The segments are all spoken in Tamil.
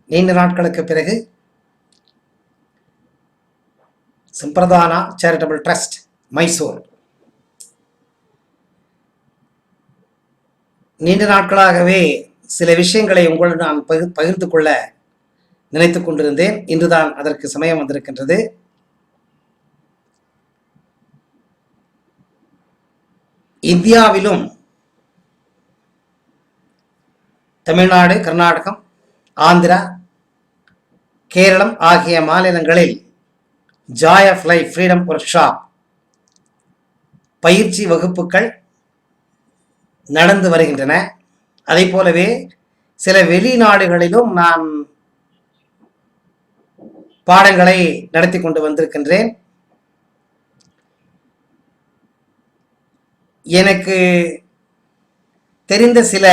நீண்ட நாட்களுக்கு பிறகு சம்பிரதானா சேரிட்டபிள் ட்ரஸ்ட் மைசூர் நீண்ட நாட்களாகவே சில விஷயங்களை உங்களுடன் நான் பகிர்ந்து கொள்ள நினைத்துக் கொண்டிருந்தேன். இன்றுதான் அதற்கு சமயம் வந்திருக்கின்றது. இந்தியாவிலும் தமிழ்நாடு, கர்நாடகம், ஆந்திரா, கேரளம் ஆகிய மாநிலங்களில் joy of life freedom workshop பயிற்சி வகுப்புகள் நடந்து வருகின்றன. அதை போலவே சில வெளிநாடுகளிலும் நான் பாடங்களை நடத்தி கொண்டு வந்திருக்கின்றேன். எனக்கு தெரிந்த சில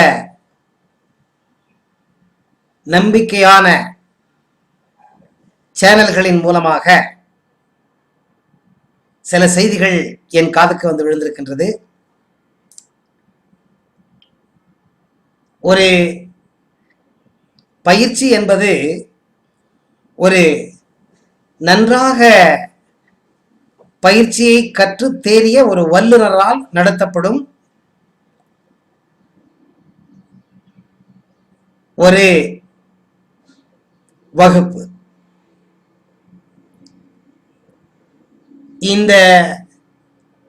நம்பிக்கையான சேனல்களின் மூலமாக சில செய்திகள் என் காதுக்கு வந்து விழுந்திருக்கின்றது. ஒரு பயிற்சி என்பது ஒரு நன்றாக பயிற்சியை கற்று தேறிய ஒரு வல்லுநரால் நடத்தப்படும் ஒரு வகுப்பு. இந்த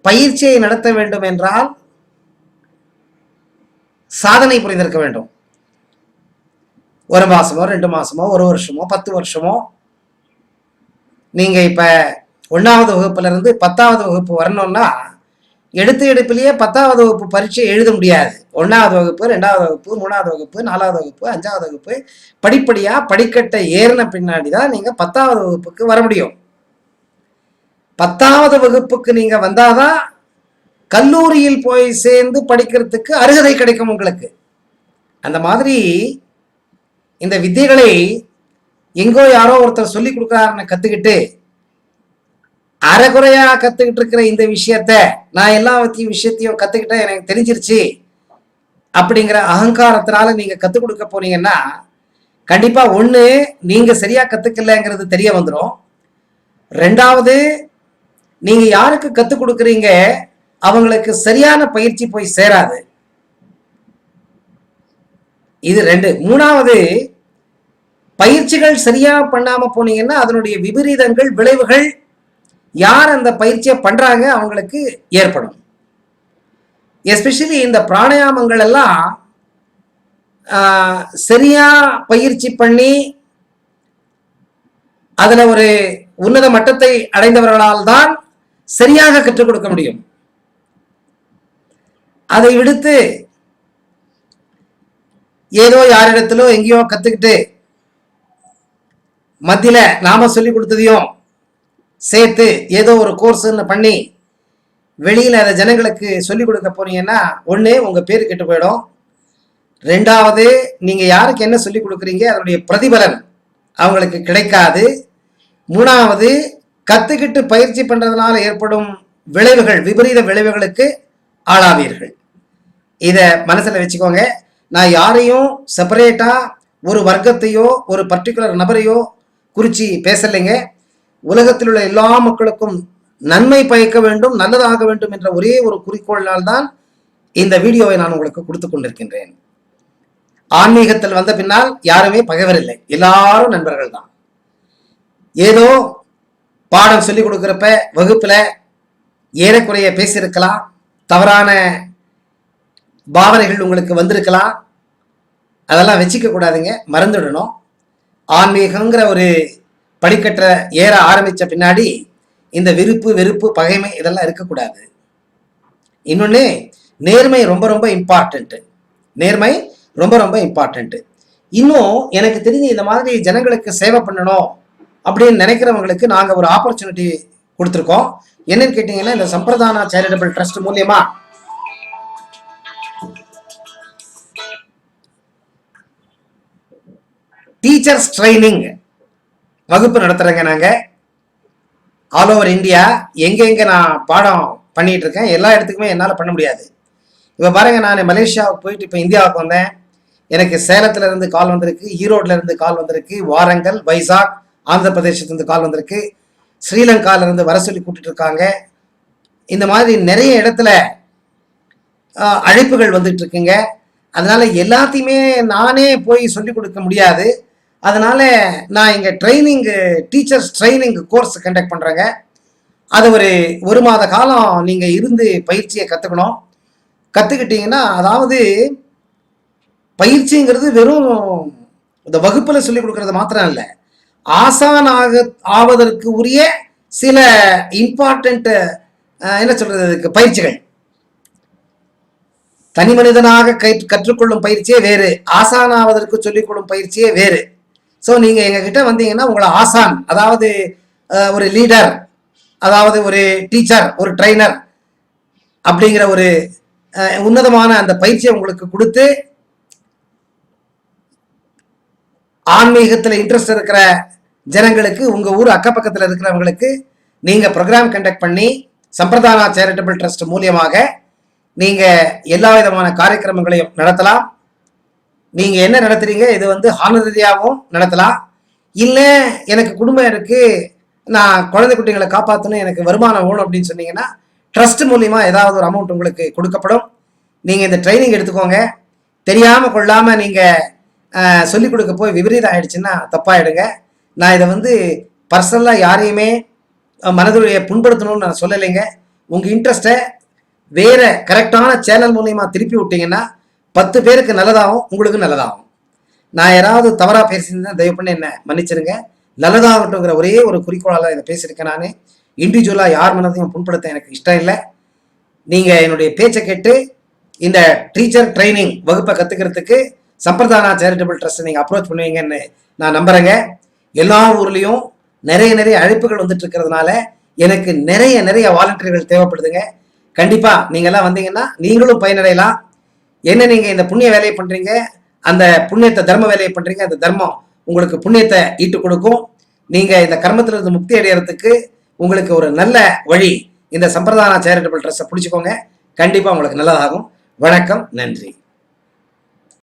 பயிற்சியை நடத்த வேண்டும் என்றால் சாதனை புரிந்திருக்க வேண்டும். ஒரு மாசமோ 2 மாசமோ 1 வருஷமோ 10 வருஷமோ நீங்க இப்ப 1வது வகுப்புல இருந்து 10வது வகுப்பு வரணும்னா எடுப்பிலேயே 10வது வகுப்பு பரீட்சை எழுத முடியாது. 1வது வகுப்பு, 2வது வகுப்பு, 3வது வகுப்பு, 4வது வகுப்பு, 5வது வகுப்பு படிப்படியா படிக்கட்டை ஏறின பின்னாடிதான் நீங்க 10வது வகுப்புக்கு வர முடியும். 10வது வகுப்புக்கு நீங்க வந்தாதான் கல்லூரியில் போய் சேர்ந்து படிக்கிறதுக்கு அருகதை கிடைக்கும் உங்களுக்கு. அந்த மாதிரி இந்த வித்தைகளை எங்கோ யாரோ ஒருத்தர் சொல்லி கொடுக்குறாருன்னு கத்துக்கிட்டு அரைகுறையா கத்துக்கிட்டு இருக்கிற இந்த விஷயத்த நான் எல்லா விஷயத்தையும் கத்துக்கிட்டேன், எனக்கு தெரிஞ்சிருச்சு அப்படிங்கிற அகங்காரத்தினால நீங்க கத்துக் கொடுக்க போனீங்கன்னா கண்டிப்பா ஒண்ணு நீங்க சரியா கத்துக்கலங்கிறது தெரிய வந்துடும். 2வது நீங்க யாருக்கு கத்துக் கொடுக்குறீங்க அவங்களுக்கு சரியான பயிற்சி போய் சேராது. இது 2. 3வது பயிற்சிகள் சரியா பண்ணாம போனீங்கன்னா அதனுடைய விபரீதங்கள், விளைவுகள் யார் அந்த பயிற்சியை பண்றாங்க அவங்களுக்கு ஏற்படும். எஸ்பெஷலி இந்த பிராணாயாமங்கள் எல்லாம் சரியா பயிற்சி பண்ணி அதுல ஒரு உன்னத மட்டத்தை அடைந்தவர்களால் தான் சரியாக கற்றுக் கொடுக்க முடியும். அதை விடுத்து ஏதோ யாரிடத்திலோ எங்கேயோ கத்துக்கிட்டு மத்தியில நாம சொல்லி கொடுத்ததையும் சேர்த்து ஏதோ ஒரு கோர்ஸ்ன்னு பண்ணி வெளியில அதை ஜனங்களுக்கு சொல்லிக் கொடுக்க போனீங்கன்னா ஒண்ணு உங்க பேரு கெட்டு போயிடும். 2வது நீங்க யாருக்கு என்ன சொல்லி கொடுக்குறீங்க அதனுடைய பிரதிபலன் அவங்களுக்கு கிடைக்காது. 3வது கத்துக்கிட்டு பயிற்சி பண்றதுனால ஏற்படும் விளைவுகள், விபரீத விளைவுகளுக்கு ஆளாவீர்கள். இத மனசுல வச்சுக்கோங்க. நான் யாரையும் செப்பரேட்டா ஒரு வர்க்கத்தையோ ஒரு பர்டிகுலர் நபரையோ குறிச்சு பேசலைங்க. உலகத்தில் உள்ள எல்லா மக்களுக்கும் நன்மை பயக்க வேண்டும், நல்லதாக வேண்டும் என்ற ஒரே ஒரு குறிக்கோளினால் தான் இந்த வீடியோவை நான் உங்களுக்கு கொடுத்து கொண்டிருக்கின்றேன். ஆன்மீகத்தில் வந்த பின்னால் யாருமே பகைவர் இல்லை, எல்லாரும் நண்பர்கள் தான். ஏதோ பாடம் சொல்லி கொடுக்குறப்ப வகுப்புல ஏறக்குறைய பேசியிருக்கலாம், தவறான பாவனைகள் உங்களுக்கு வந்திருக்கலாம். அதெல்லாம் வச்சுக்க கூடாதுங்க, மறந்துடணும். ஆன்மீகங்கிற ஒரு படிக்கட்ட ஏற ஆரம்பிச்ச பின்னாடி இந்த விருப்பு, வெறுப்பு, பகைமை இதெல்லாம் இருக்கக்கூடாது. இன்னொன்னு நேர்மை ரொம்ப ரொம்ப இம்பார்ட்டன்ட். நேர்மை ரொம்ப ரொம்ப இம்பார்ட்டன்ட். இன்னும் எனக்கு தெரிஞ்சு இந்த மாதிரி ஜனங்களுக்கு சேவை பண்ணணும் அப்படின்னு நினைக்கிறவங்களுக்கு நாங்க ஒரு ஆப்பர்ச்சுனிட்டி கொடுத்துருக்கோம். என்னன்னு கேட்டீங்கன்னா இந்த சம்பிரதானா சேரிட்டபிள் ட்ரஸ்ட் மூலியமா டீச்சர்ஸ் ட்ரைனிங் வகுப்பு நடத்துறேங்க. நாங்க ஆல் ஓவர் இந்தியா எங்கெங்க நான் பாடம் பண்ணிட்டு இருக்கேன் எல்லா இடத்துக்குமே என்னால் பண்ண முடியாது. இப்போ பாருங்க, நான் மலேசியாவுக்கு போயிட்டு இப்போ இந்தியாவுக்கு வந்தேன். எனக்கு சேலத்துல இருந்து கால் வந்திருக்கு, ஈரோட்ல இருந்து கால் வந்திருக்கு, வாரங்கல், வைசாக், ஆந்திர பிரதேசத்திலிருந்து கால் வந்திருக்கு, ஸ்ரீலங்கால இருந்து வர சொல்லி கூட்டிட்டு இருக்காங்க. இந்த மாதிரி நிறைய இடத்துல அழைப்புகள் வந்துட்டு இருக்குங்க. அதனால எல்லாத்தையுமே நானே போய் சொல்லிக் கொடுக்க முடியாது. அதனால நான் இங்க டீச்சர்ஸ் ட்ரைனிங் கோர்ஸ் கண்டக்ட் பண்றேங்க. அது ஒரு மாத காலம் நீங்க இருந்து பயிற்சியை கத்துக்கணும். கத்துக்கிட்டீங்கன்னா, அதாவது பயிற்சிங்கிறது வெறும் இந்த வகுப்புல சொல்லிக் கொடுக்கறது மாத்திரம் இல்லை, ஆவதற்கு உரிய சில இம்பார்ட்டன்ட் என்ன சொல்றது அதுக்கு பயிற்சிகள். தனி மனிதனாக கற்றுக்கொள்ளும் பயிற்சியே வேறு, ஆசானாவதற்கு சொல்லிக்கொள்ளும் பயிற்சியே வேறு. ஸோ நீங்க எங்ககிட்ட வந்தீங்கன்னா உங்களை ஆசான், அதாவது ஒரு லீடர், அதாவது ஒரு டீச்சர், ஒரு ட்ரைனர் அப்படிங்கிற ஒரு உன்னதமான அந்த பயிற்சியை உங்களுக்கு கொடுத்து, ஆன்மீகத்தில் இன்ட்ரெஸ்ட் இருக்கிற ஜனங்களுக்கு, உங்க ஊர் அக்கப்பக்கத்தில் இருக்கிறவங்களுக்கு நீங்க ப்ரோக்ராம் கண்டக்ட் பண்ணி சம்பிரதானா சேரிட்டபிள் ட்ரஸ்ட் மூலியமாக நீங்க எல்லா விதமான காரியக்கிரமங்களையும் நடத்தலாம். நீங்க என்ன நடத்துறீங்க, இது ஹானரரியாவும் நடத்தலாம். இல்லை எனக்கு குடும்பம் இருக்கு, நான் குழந்தை குட்டிகளை காப்பாற்றணும், எனக்கு வருமானம் வேணும் அப்படின்னு சொன்னீங்கன்னா ட்ரஸ்ட் மூலியமா ஏதாவது ஒரு அமௌண்ட் உங்களுக்கு கொடுக்கப்படும். நீங்க இந்த ட்ரைனிங் எடுத்துக்கோங்க. தெரியாம கொள்ளாம நீங்க சொல்லிக் கொடுக்க போய் விபரீதம் ஆயிடுச்சுன்னா தப்பாயிடுங்க. நான் இதை பர்சனலா யாரையுமே மனதுடைய புண்படுத்தணும்னு நான் சொல்லலைங்க. உங்க இன்ட்ரெஸ்ட்டை வேற கரெக்டான சேனல் மூலியமா திருப்பி விட்டீங்கன்னா 10 பேருக்கு நல்லதாகும், உங்களுக்கு நல்லதாகும். நான் யாராவது தவறா பேசியிருந்தேன் தயவு பண்ணி என்ன மன்னிச்சிருங்க. நல்லதாகட்டுங்கிற ஒரே ஒரு குறிக்கோளால் இதை பேசியிருக்கேன். நான் இண்டிவிஜுவலா யார் மனதையும் புண்படுத்த எனக்கு இஷ்டம் இல்லை. நீங்க என்னுடைய பேச்சை கேட்டு இந்த டீச்சர் ட்ரைனிங் வகுப்பை கத்துக்கிறதுக்கு சம்பிரதானா சேரிட்டபிள் ட்ரஸ்ட் நீங்க அப்ரோச் பண்ணுவீங்கன்னு நான் நம்புறேங்க. எல்லா ஊர்லயும் நிறைய அழைப்புகள் வந்துட்டு இருக்கிறதுனால எனக்கு நிறைய வாலண்டியர்கள் தேவைப்படுதுங்க. கண்டிப்பா நீங்க எல்லாம் வந்தீங்கன்னா நீங்களும் பயனடையலாம். என்ன நீங்க இந்த புண்ணிய வேலையை பண்றீங்க, அந்த புண்ணியத்தை தர்ம வேலையை பண்றீங்க, அந்த தர்மம் உங்களுக்கு புண்ணியத்தை ஈட்டு கொடுக்கும். நீங்க இந்த கர்மத்திலிருந்து முக்தி அடையறதுக்கு உங்களுக்கு ஒரு நல்ல வழி. இந்த சம்பிரதான சேரிட்டபிள் ட்ரஸ்ட்டை பிடிச்சிக்கோங்க, கண்டிப்பா உங்களுக்கு நல்லதாகும். வணக்கம், நன்றி.